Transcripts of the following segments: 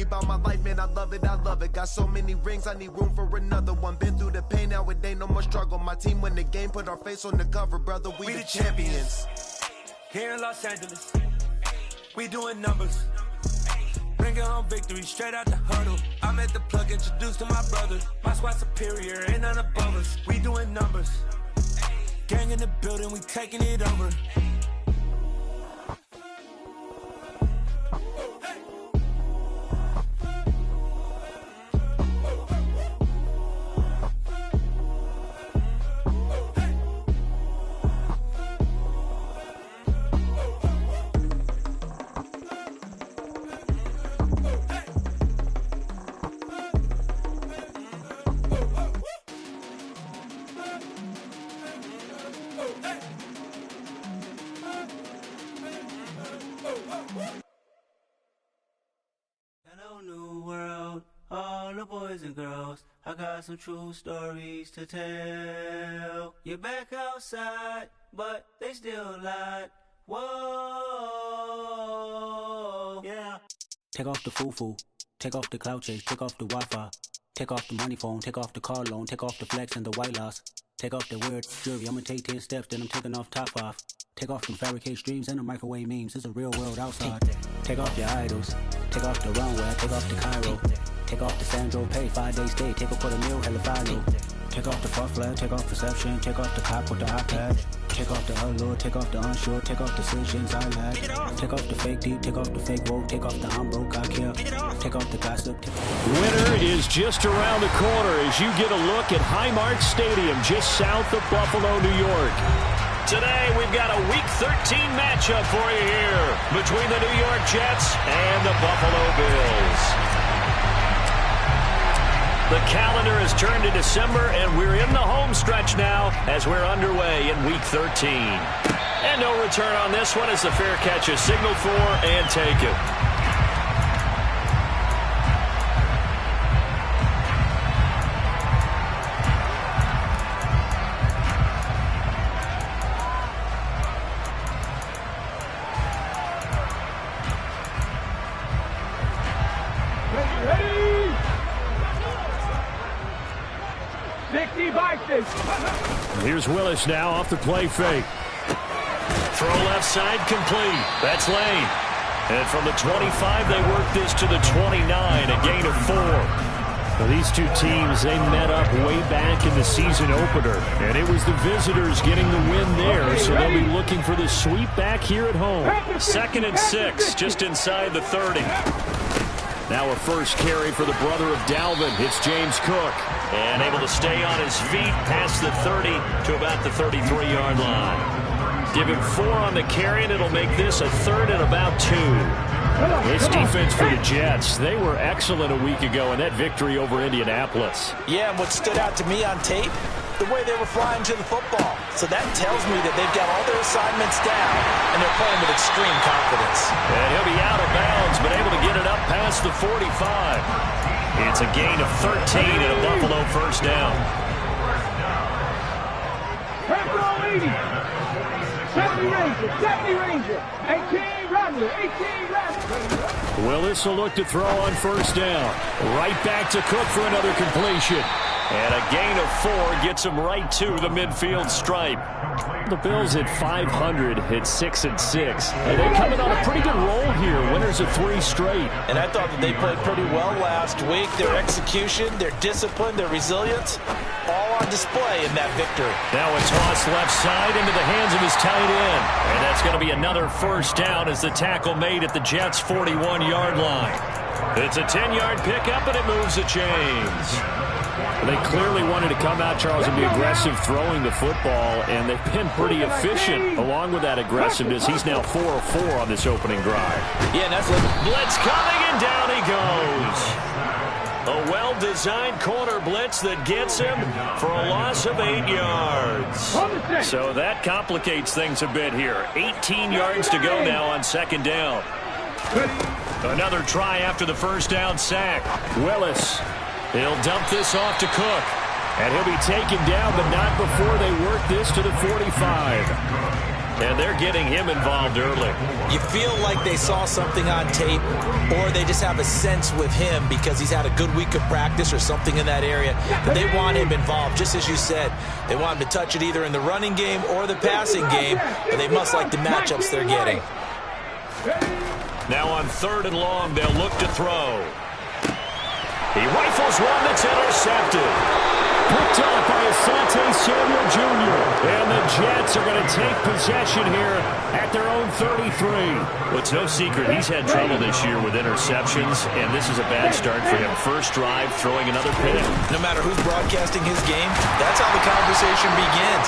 about my life, man, I love it, I love it. Got so many rings, I need room for another one. Been through the pain, now it ain't no more struggle. My team win the game, put our face on the cover, brother, we the champions. Here in Los Angeles, we doing numbers. Bringing home victory straight out the huddle. I'm at the plug, introduced to my brother. My squad superior, ain't none above us. We doing numbers. Gang in the building, we taking it over. Hello, new world, all the boys and girls. I got some true stories to tell. You're back outside, but they still lied. Whoa, yeah. Take off the foo-foo, take off the cloud chase, take off the Wi-Fi, take off the money phone, take off the car loan, take off the flex and the white loss, take off the weird jewelry. I'ma take 10 steps, then I'm taking off top off. Take off them fabricated streams and the microwave memes. It's a real world outside. Take off your idols. Take off the runway. Take off the Cairo. Take off the Sandro Pay. 5 days stay. Take a $250,000. Hella follow. Take off the far flag. Take off perception. Take off the cop with the iPad. Take off the allure. Take off the unsure. Take off decisions I lack. Take off the fake deep. Take off the fake woke. Take off the I'm broke. I care. Take off the gossip. Winter is just around the corner as you get a look at Highmark Stadium just south of Buffalo, New York. Today, we've got a Week 13 matchup for you here between the New York Jets and the Buffalo Bills. The calendar has turned to December, and we're in the home stretch now as we're underway in Week 13. And no return on this one as the fair catch is signaled for and taken. Here's Willis now off the play fake. Throw left side complete. That's Lane. And from the 25, they work this to the 29, a gain of 4. Well, these two teams, they met up way back in the season opener. And it was the visitors getting the win there, so they'll be looking for the sweep back here at home. 2nd and 6, just inside the 30. Now a first carry for the brother of Dalvin. It's James Cook. And able to stay on his feet past the 30 to about the 33-yard line. Give him 4 on the carry, and it'll make this a 3rd and about 2. This defense for the Jets, they were excellent a week ago in that victory over Indianapolis. Yeah, and what stood out to me on tape, the way they were flying to the football. So that tells me that they've got all their assignments down, and they're playing with extreme confidence. And he'll be out of bounds, but able to get it up past the 45. It's a gain of 13 and a Buffalo first down. Purple 80. 70 Ranger. 18 Rattler. 18 Rattler. Willis will look to throw on first down. Right back to Cook for another completion. And a gain of 4 gets him right to the midfield stripe. The Bills at 500 at 6 and 6. And they're coming on a pretty good roll here. Winners of 3 straight. And I thought that they played pretty well last week. Their execution, their discipline, their resilience, all on display in that victory. Now a toss left side into the hands of his tight end. And that's going to be another first down as the tackle made at the Jets' 41-yard line. It's a 10-yard pickup, and it moves the chains. They clearly wanted to come out, Charles, and be aggressive throwing the football, and they've been pretty efficient along with that aggressiveness. He's now 4 of 4 on this opening drive. Yeah, that's blitz coming, and down he goes. A well-designed corner blitz that gets him for a loss of 8 yards. So that complicates things a bit here. 18 yards to go now on second down. Another try after the first down sack. Willis. He'll dump this off to Cook. And he'll be taken down, but not before they work this to the 45. And they're getting him involved early. You feel like they saw something on tape, or they just have a sense with him because he's had a good week of practice or something in that area that they want him involved. Just as you said, they want him to touch it either in the running game or the passing game, but they must like the matchups they're getting. Now on 3rd and long, they'll look to throw. He rifles one that's intercepted. Picked off by Asante Samuel Jr. And the Jets are going to take possession here at their own 33. Well, it's no secret he's had trouble this year with interceptions, and this is a bad start for him. First drive, throwing another pick. No matter who's broadcasting his game, that's how the conversation begins.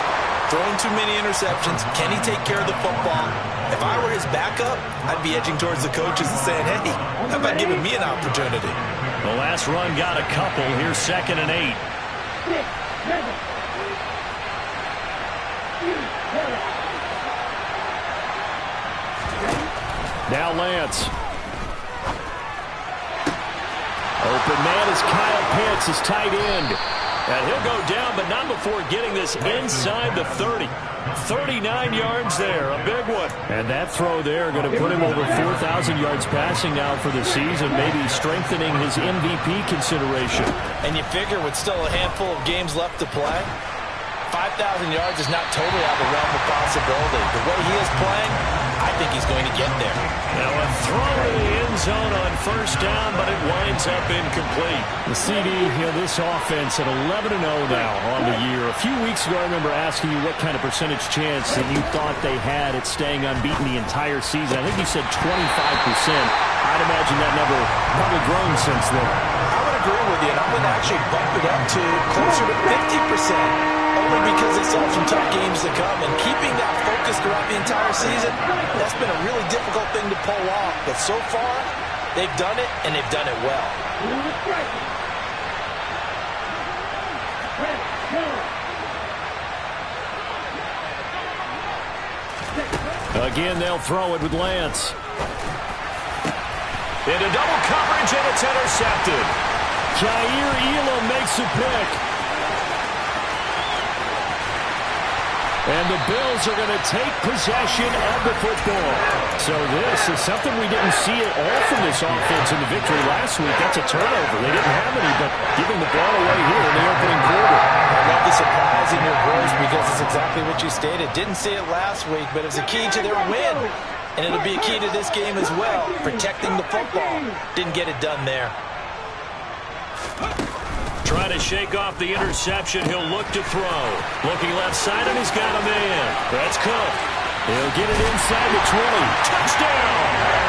Throwing too many interceptions. Can he take care of the football? If I were his backup, I'd be edging towards the coaches and saying, hey, how about giving me an opportunity? The last run got a couple. Here's 2nd and 8. Now Lance. Open man is Kyle Pitts, his tight end. And he'll go down, but not before getting this inside the 30. 39 yards there, a big one. And that throw there going to put him over 4,000 yards passing now for the season, maybe strengthening his MVP consideration. And you figure with still a handful of games left to play, 5,000 yards is not totally out of the realm of possibility. The way he is playing, I think he's going to get there. Now a throw to the end zone on 1st down, but it winds up incomplete. The CD, this offense at 11-0 now on the year. A few weeks ago, I remember asking you what kind of percentage chance that you thought they had at staying unbeaten the entire season. I think you said 25%. I'd imagine that number probably grown since then. I would agree with you, and I'm going to actually bump it up to closer to 50%. Only because they still have some tough games to come, and keeping that focus throughout the entire season, that's been a really difficult thing to pull off. But so far, they've done it, and they've done it well. Again, they'll throw it with Lance. Into double coverage, and it's intercepted. Jair Elam makes a pick. And the Bills are going to take possession of the football. So this is something we didn't see at all from this offense in the victory last week. That's a turnover. They didn't have any, but giving the ball away here in the opening quarter. I love the surprise in your voice because it's exactly what you stated. Didn't see it last week, but it was a key to their win. And it'll be a key to this game as well, protecting the football. Didn't get it done there. Trying to shake off the interception. He'll look to throw. Looking left side, and he's got a man. That's Cook. He'll get it inside the 20. Touchdown!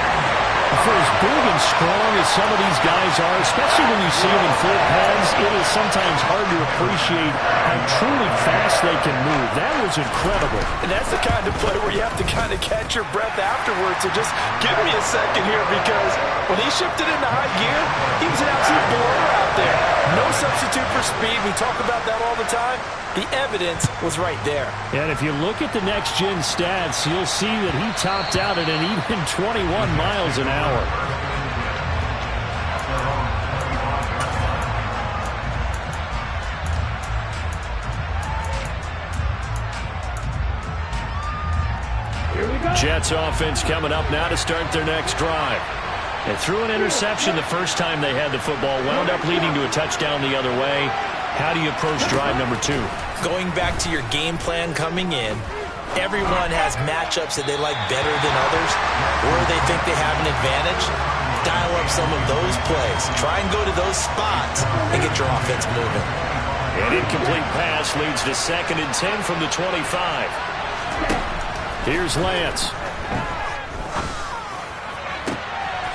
For as big and strong as some of these guys are, especially when you see them in full pads, it is sometimes hard to appreciate how truly fast they can move. That was incredible. And that's the kind of play where you have to kind of catch your breath afterwards. So just give me a second here, because when he shifted into high gear, he was an absolute blower out there. No substitute for speed. We talk about that all the time. The evidence was right there. And if you look at the next-gen stats, you'll see that he topped out at an even 21 miles an hour. Jets offense coming up now to start their next drive. They threw an interception the first time they had the football, wound up leading to a touchdown the other way. How do you approach drive number 2? Going back to your game plan coming in, everyone has matchups that they like better than others, or they think they have an advantage. Dial up some of those plays. Try and go to those spots and get your offense moving. An incomplete pass leads to 2nd and 10 from the 25. Here's Lance.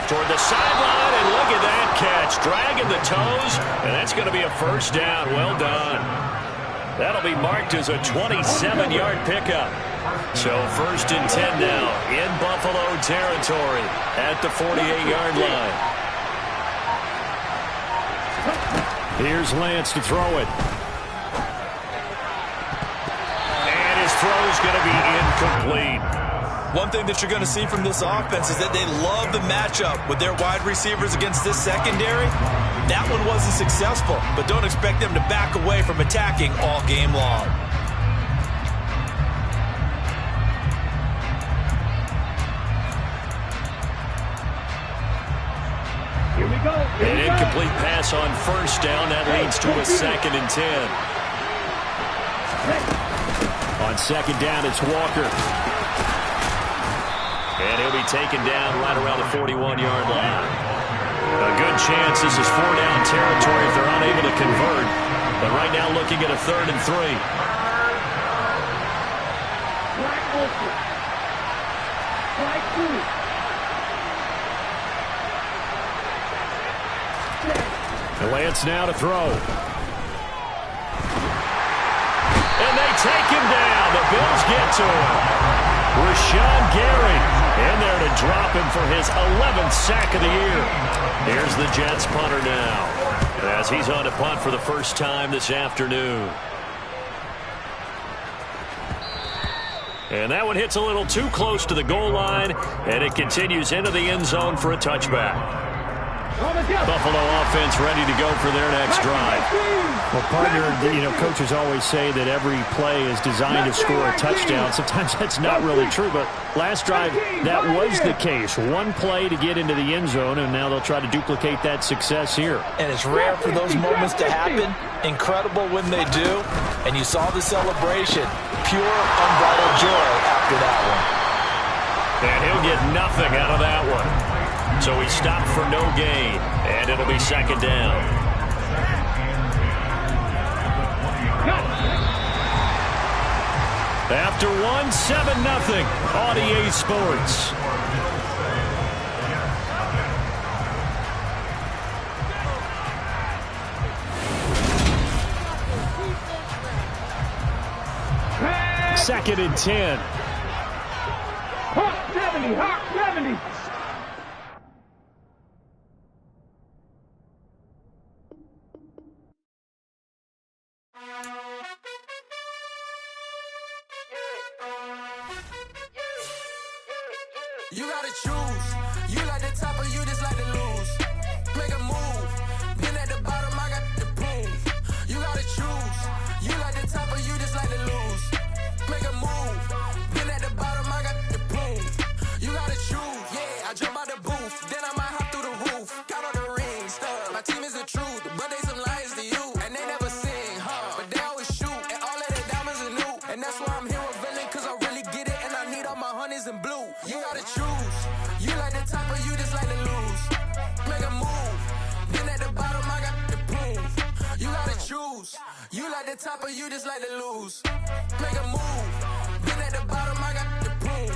Toward the sideline, and look at that catch. Dragging the toes, and that's going to be a first down. Well done. That'll be marked as a 27-yard pickup. So 1st and 10 now in Buffalo territory at the 48-yard line. Here's Lance to throw it. And his throw is going to be incomplete. One thing that you're going to see from this offense is that they love the matchup with their wide receivers against this secondary. That one wasn't successful, but don't expect them to back away from attacking all game long. An incomplete pass on first down. That leads to a 2nd and 10. On 2nd down, it's Walker. And he'll be taken down right around the 41-yard line. A good chance this is 4-down territory if they're unable to convert. But right now looking at a 3rd and 3. The Lance now to throw. And they take him down. The Bills get to him. Rashawn Gary in there to drop him for his 11th sack of the year. Here's the Jets punter now, as he's on to punt for the first time this afternoon. And that one hits a little too close to the goal line, and it continues into the end zone for a touchback. Buffalo offense ready to go for their next drive. Well, partner, coaches always say that every play is designed to score a touchdown. Sometimes that's not really true, but last drive, that was the case. One play to get into the end zone, and now they'll try to duplicate that success here. And it's rare for those moments to happen. Incredible when they do. And you saw the celebration. Pure, unbridled joy after that one. And he'll get nothing out of that one. So he stopped for no gain, and it'll be 2nd down. After 1, 7-0 on EA Sports. Second and 10. Hawk 70, Hawk 70. You gotta choose. You like the top or you just like to lose. Make a move. Been at the bottom, I got the proof. You gotta choose. You like the top or you just like to lose. Make a move. Been at the bottom, I got the proof. You gotta choose. Yeah, I jump out the booth. Then I might hop through the roof. Got all the rings. My team is the truth, but they some liars to you. And they never sing, but they always shoot. And all of their diamonds are new. And that's why I'm here villain, cause I really get it. And I need all my honeys in blue. You gotta choose. You like the top or you just like to lose. Make a move. Been at the bottom, I got the proof. You gotta choose. You like the top or you just like to lose. Make a move. Been at the bottom, I got the proof.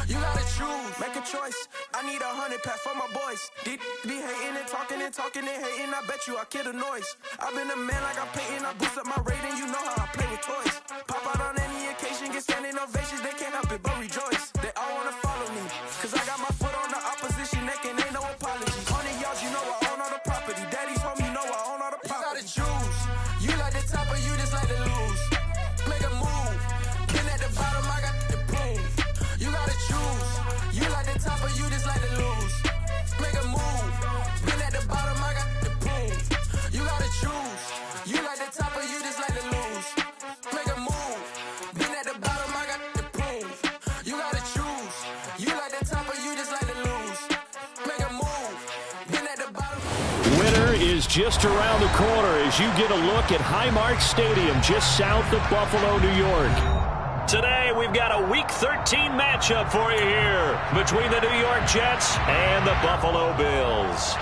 You gotta choose. Make a choice. I need 100 pack for my boys. Be hating and talking and hating. I bet you I kill the noise. I've been a man like I'm Peyton. I boost up my rating. You know how I play with toys. Pop out on any occasion, get standing ovations. They can't help it but rejoice. They all wanna follow me, cause I got my foot on the opposition neck and ain't no apology. 100 yards, you know I own all the property. Daddy's home, you know I own all the property. You gotta choose. You like the top or you just like to lose. Make a move. Been at the bottom, I got the proof. You gotta choose. You like the top or you just like to lose. Make a move. Been at the bottom, I got the proof. You gotta choose. You like the top or you just like to lose. Make a move. Been at the bottom, I got the proof. You gotta choose. You like the top or you just like to lose. Make a move. Been at the bottom. Winter is just around the corner as you get a look at Highmark Stadium just south of Buffalo, New York. Today, we've got a Week 13 matchup for you here between the New York Jets and the Buffalo Bills.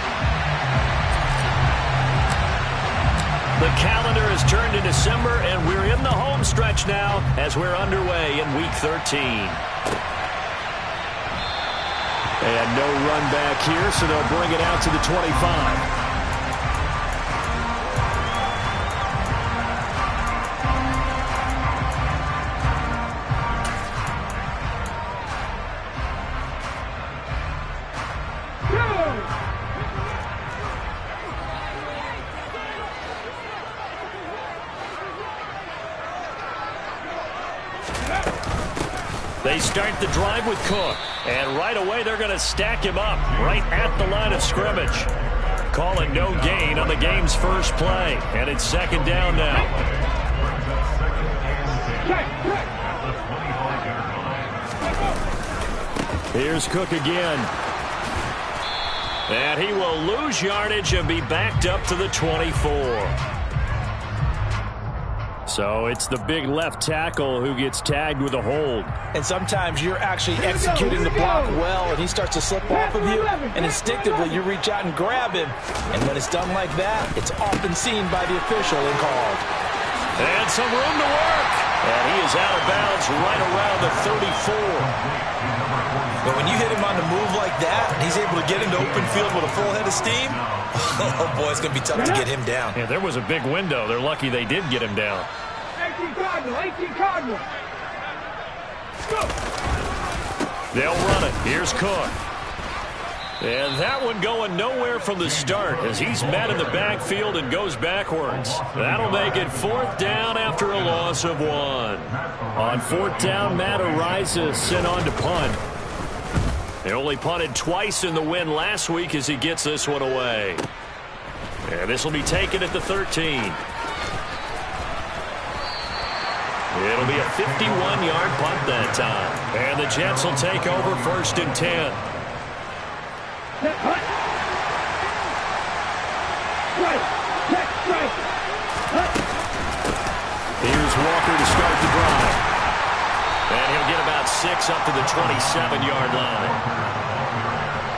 The calendar has turned to December, and we're in the home stretch now as we're underway in Week 13. And no run back here, so they'll bring it out to the 25. They start the drive with Cook, and right away they're going to stack him up right at the line of scrimmage. Calling no gain on the game's first play, and it's 2nd down now. Here's Cook again. And he will lose yardage and be backed up to the 24. So it's the big left tackle who gets tagged with a hold. And sometimes you're actually executing the block well, and he starts to slip off of you, and instinctively you reach out and grab him. And when it's done like that, it's often seen by the official and called. And some room to work. And he is out of bounds right around the 34. But when you hit him on the move like that, and he's able to get into open field with a full head of steam, oh boy, it's going to be tough to get him down. Yeah, there was a big window. They're lucky they did get him down. 18 Cardinal. Go. They'll run it. Here's Cook. And that one going nowhere from the start as he's met in the backfield and goes backwards. That'll make it 4th down after a loss of 1. On 4th down, Matt Araiza sent on to punt. They only punted twice in the win last week as he gets this one away. And this will be taken at the 13. It'll be a 51-yard punt that time. And the Jets will take over 1st and 10. Here's Walker to start the drive. And he'll get about 6 up to the 27-yard line.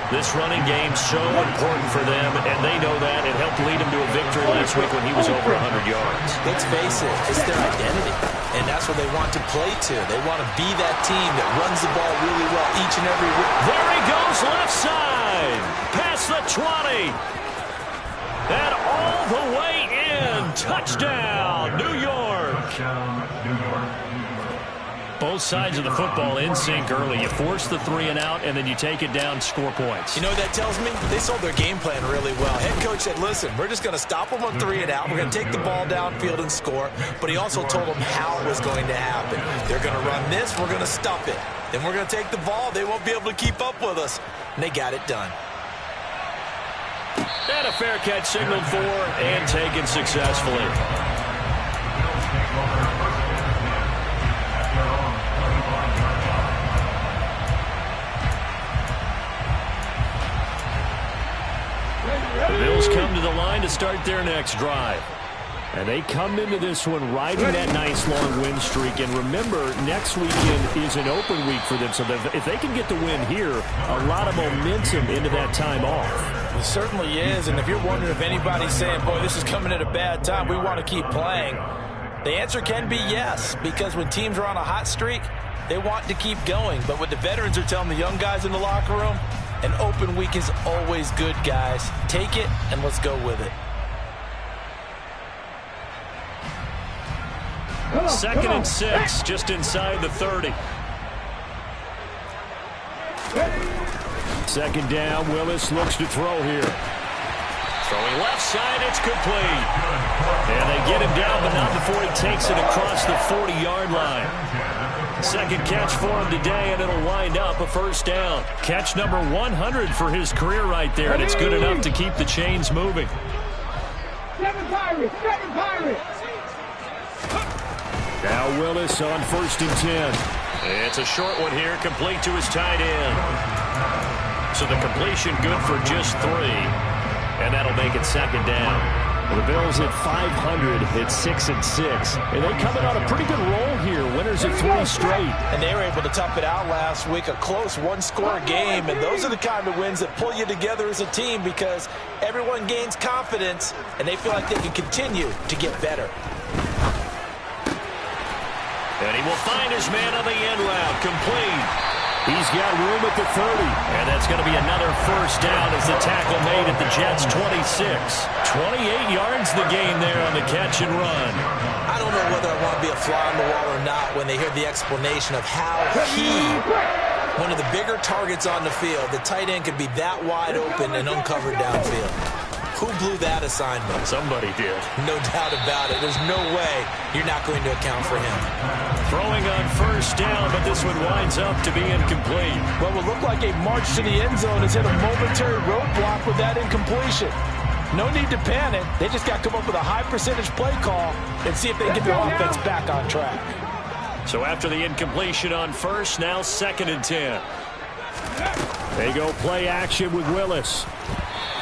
This running game's so important for them, and they know that. It helped lead him to a victory last week when he was over 100 yards. Let's face it, it's their identity, and that's what they want to play to. They want to be that team that runs the ball really well each and every week. There he goes, left side, past the 20, and all the way in. Touchdown, New York. Both sides of the football in sync early. You force the 3 and out, and then you take it down, score points. You know what that tells me? They sold their game plan really well. Head coach said, listen, we're just going to stop them on 3 and out. We're going to take the ball downfield and score. But he also told them how it was going to happen. They're going to run this. We're going to stop it. Then we're going to take the ball. They won't be able to keep up with us. And they got it done. And a fair catch signaled for and taken successfully. The Bills come to the line to start their next drive. And they come into this one riding that nice long win streak. And remember, next weekend is an open week for them. So if they can get the win here, a lot of momentum into that time off. It certainly is. And if you're wondering if anybody's saying, boy, this is coming at a bad time, we want to keep playing, the answer can be yes. Because when teams are on a hot streak, they want to keep going. But what the veterans are telling the young guys in the locker room, an open week is always good, guys. Take it, and let's go with it. 2nd and 6, just inside the 30. 2nd down, Willis looks to throw here. Throwing left side, it's complete. And they get him down, but not before he takes it across the 40-yard line. Second catch for him today, and it'll wind up a 1st down. Catch number 100 for his career right there, and it's good enough to keep the chains moving. 7 Pirates! Now Willis on 1st and 10. It's a short one here, complete to his tight end. So the completion good for just 3, and that'll make it 2nd down. The Bills at 500, it's 6 and 6, and they coming on a pretty good roll here. Winners of 3 straight. And they were able to tough it out last week, a close 1-score game, and those are the kind of wins that pull you together as a team because everyone gains confidence, and they feel like they can continue to get better. And he will find his man on the end route, complete. He's got room at the 30. And that's going to be another 1st down as the tackle made at the Jets' 26. 28 yards the gain there on the catch and run. I don't know whether I want to be a fly on the wall or not when they hear the explanation of how one of the bigger targets on the field, the tight end could be that wide open and uncovered downfield. Who blew that assignment? Somebody did. No doubt about it. There's no way you're not going to account for him. Throwing on 1st down, but this one winds up to be incomplete. Well, it looked like a march to the end zone has hit a momentary roadblock with that incompletion. No need to panic. They just got to come up with a high percentage play call and see if they can get their offense back on track. So after the incompletion on 1st, now 2nd and 10. They go play action with Willis.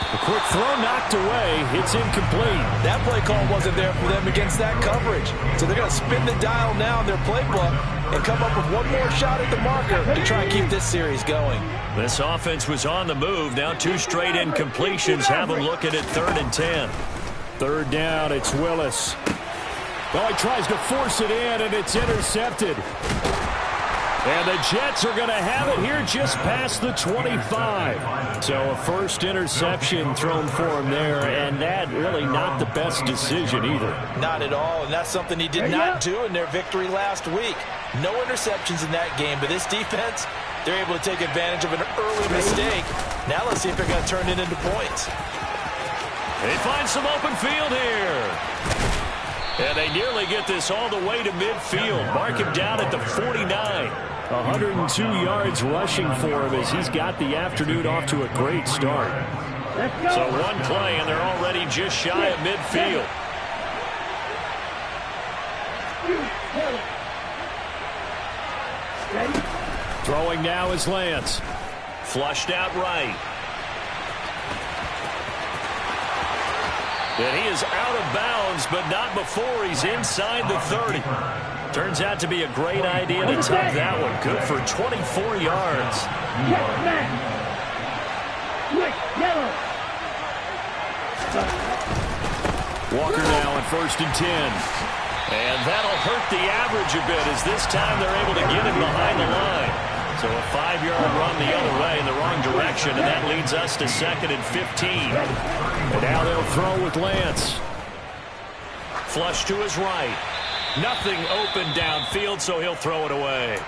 A quick throw knocked away. It's incomplete. That play call wasn't there for them against that coverage. So they're going to spin the dial now in their playbook and come up with one more shot at the marker to try and keep this series going. This offense was on the move. Now 2 straight incompletions have them looking at 3rd and 10. 3rd down, it's Willis. Oh, he tries to force it in, and it's intercepted. And the Jets are going to have it here just past the 25. So a first interception thrown for him there, and that really not the best decision either. Not at all, and that's something he did not do in their victory last week. No interceptions in that game, but this defense, they're able to take advantage of an early mistake. Now let's see if they're going to turn it into points. They find some open field here. And they nearly get this all the way to midfield. Mark him down at the 49. 102 yards rushing for him as he's got the afternoon off to a great start. So one play, and they're already just shy of midfield. Throwing now is Lance. Flushed out right. And he is out of bounds, but not before he's inside the 30. Turns out to be a great idea to tuck that one. Good for 24 yards. Walker now on 1st and 10. And that'll hurt the average a bit as this time they're able to get him behind the line. So a 5-yard run the other way in the wrong direction, and that leads us to 2nd and 15. And now they'll throw with Lance. Flush to his right. Nothing open downfield, so he'll throw it away.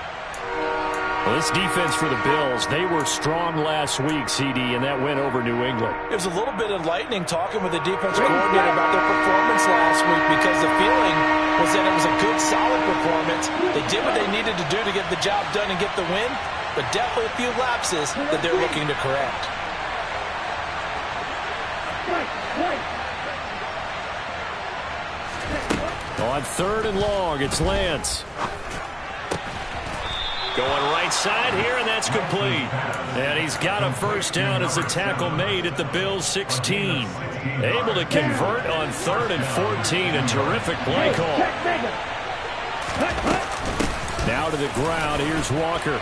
Well, this defense for the Bills, they were strong last week, CD, and that went over New England. It was a little bit enlightening talking with the defense coordinator about their performance last week because the feeling was that it was a good, solid performance. They did what they needed to do to get the job done and get the win, but definitely a few lapses that they're looking to correct. On 3rd and long, it's Lance. Going right side here, and that's complete. And he's got a first down as a tackle made at the Bills' 16. Able to convert on 3rd and 14. A terrific play call. Now to the ground. Here's Walker.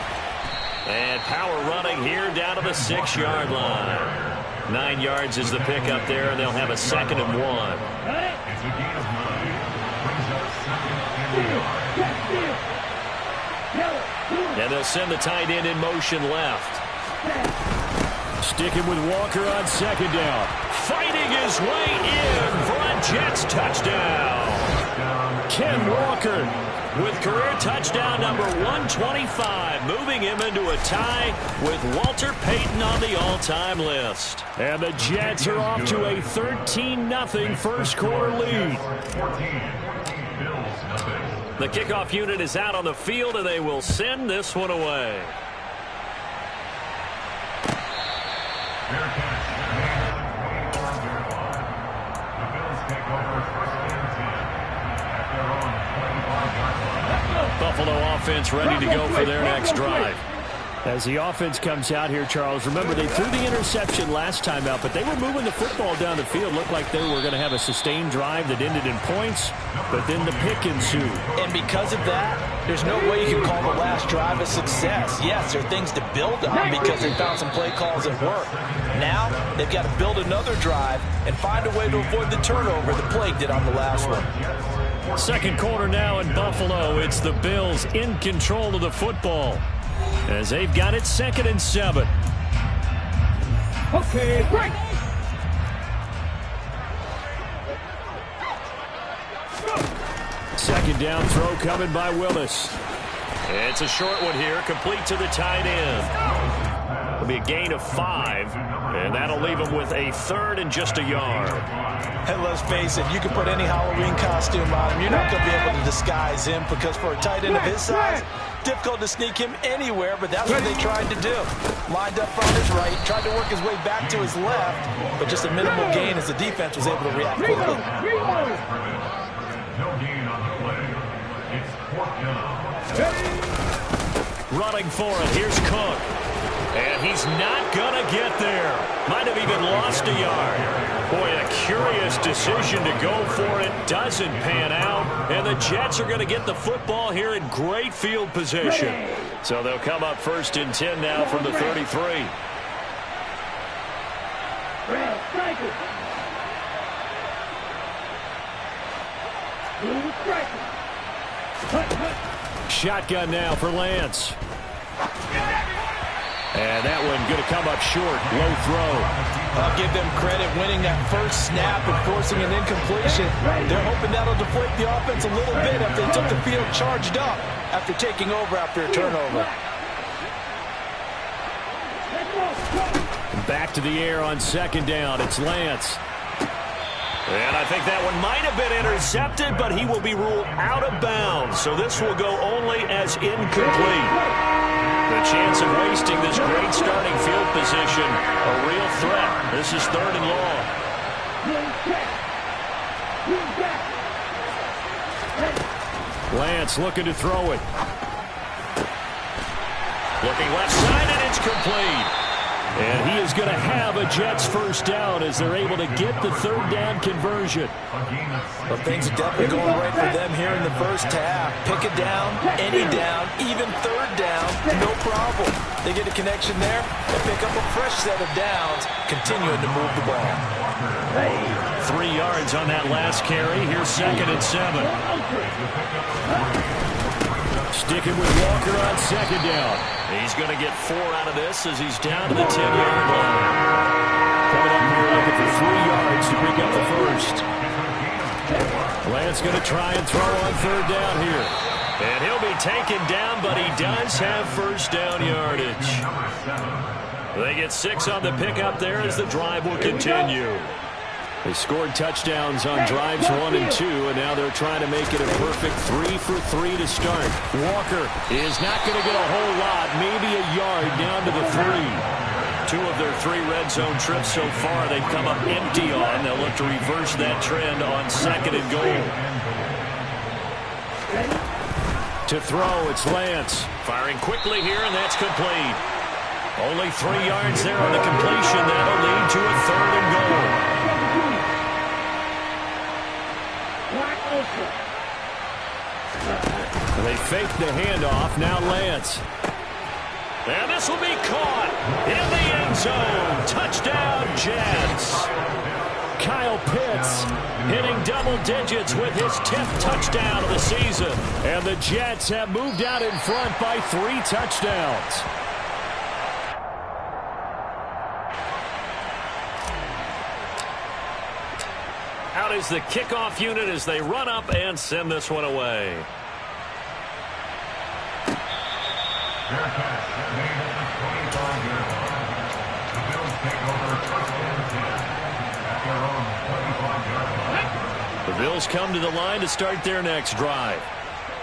And power running here down to the 6-yard line. 9 yards is the pickup there, and they'll have a 2nd and 1. And they'll send the tight end in motion left. Sticking with Walker on 2nd down. Fighting his way in for a Jets touchdown. Ken Walker with career touchdown number 125, moving him into a tie with Walter Payton on the all-time list. And the Jets are off to a 13-0 first quarter lead. The kickoff unit is out on the field, and they will send this one away. Buffalo offense ready to go for their next drive. As the offense comes out here, Charles, remember they threw the interception last time out, but they were moving the football down the field. Looked like they were going to have a sustained drive that ended in points, but then the pick ensued. And because of that, there's no way you can call the last drive a success. Yes, there are things to build on because they found some play calls that work. Now, they've got to build another drive and find a way to avoid the turnover the Plague did on the last one. Second quarter now in Buffalo. It's the Bills in control of the football as they've got it 2nd and 7. Okay, break. Second down throw coming by Willis. It's a short one here, complete to the tight end. It'll be a gain of 5, and that'll leave him with a 3rd and just a yard. And let's face it, you can put any Halloween costume on him. You're not going to be able to disguise him because for a tight end of his size, difficult to sneak him anywhere, but that's what they tried to do. Lined up on his right, tried to work his way back to his left, but just a minimal gain as the defense was able to react quickly. No gain on the play. It's 4th down. Running for it, here's Cook. And he's not going to get there. Might have even lost a yard. Boy, a curious decision to go for it. Doesn't pan out. And the Jets are going to get the football here in great field position. So they'll come up 1st and 10 now from the 33. Shotgun now for Lance. And that one going to come up short. Low throw. I'll give them credit winning that first snap and forcing an incompletion. They're hoping that'll deflate the offense a little bit after they took the field charged up after taking over after a turnover. Back to the air on 2nd down. It's Lance. And I think that one might have been intercepted, but he will be ruled out of bounds. So this will go only as incomplete. The chance of wasting this great starting field position, a real threat. This is 3rd and long. Lance looking to throw it. Looking left side, and it's complete. And he is going to have a Jets first down as they're able to get the 3rd down conversion. Well, things are definitely going right for them here in the first half. Pick a down, any down, even 3rd down, no problem. They get a connection there and pick up a fresh set of downs, continuing to move the ball. 3 yards on that last carry. Here's 2nd and 7. Sticking with Walker on 2nd down. He's going to get 4 out of this as he's down to the 10-yard line. Coming up here looking for 3 yards to pick up the first. Lance going to try and throw on 3rd down here. And he'll be taken down, but he does have first down yardage. They get 6 on the pickup there as the drive will continue. They scored touchdowns on drives 1 and 2, and now they're trying to make it a perfect 3 for 3 to start. Walker is not going to get a whole lot, maybe a yard down to the 3. 2 of their 3 red zone trips so far they've come up empty on. They'll look to reverse that trend on 2nd and goal. To throw, it's Lance. Firing quickly here, and that's complete. Only 3 yards there on the completion. That'll lead to a 3rd and goal. They fake the handoff. Now Lance. And this will be caught in the end zone. Touchdown, Jets. Kyle Pitts hitting double digits with his 10th touchdown of the season. And the Jets have moved out in front by 3 touchdowns. Out is the kickoff unit as they run up and send this one away. The Bills come to the line to start their next drive.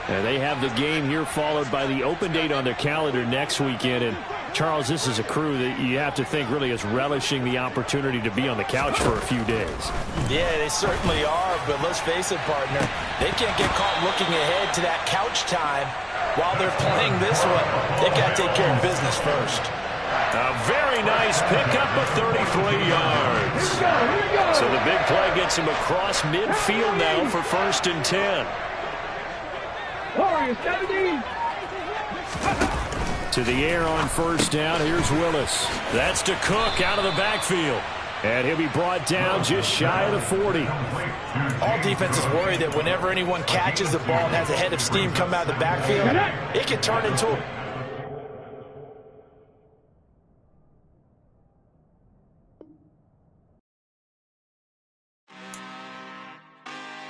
And they have the game here followed by the open date on their calendar next weekend. And Charles, this is a crew that you have to think really is relishing the opportunity to be on the couch for a few days. Yeah, they certainly are, but let's face it, partner, they can't get caught looking ahead to that couch time while they're playing this one. They've got to take care of business first. A very nice pickup of 33 yards. So the big play gets him across midfield now for 1st and 10. To the air on 1st down. Here's Willis. That's to Cook out of the backfield. And he'll be brought down just shy of the 40. All defenses worry that whenever anyone catches the ball and has a head of steam come out of the backfield, it can turn into a...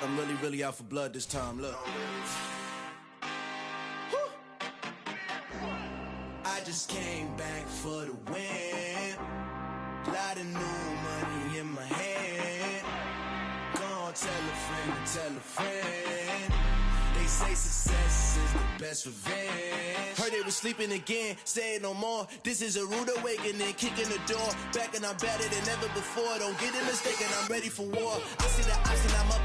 I'm really out for blood this time, look. I just came back for the win. Lot of new money in my hand. Gonna tell a friend to tell a friend. They say success is the best revenge. Heard they was sleeping again, say it no more. This is a rude awakening, kicking the door. Back and I'm better than ever before. Don't get it mistaken, I'm ready for war. I see the option, I'm up.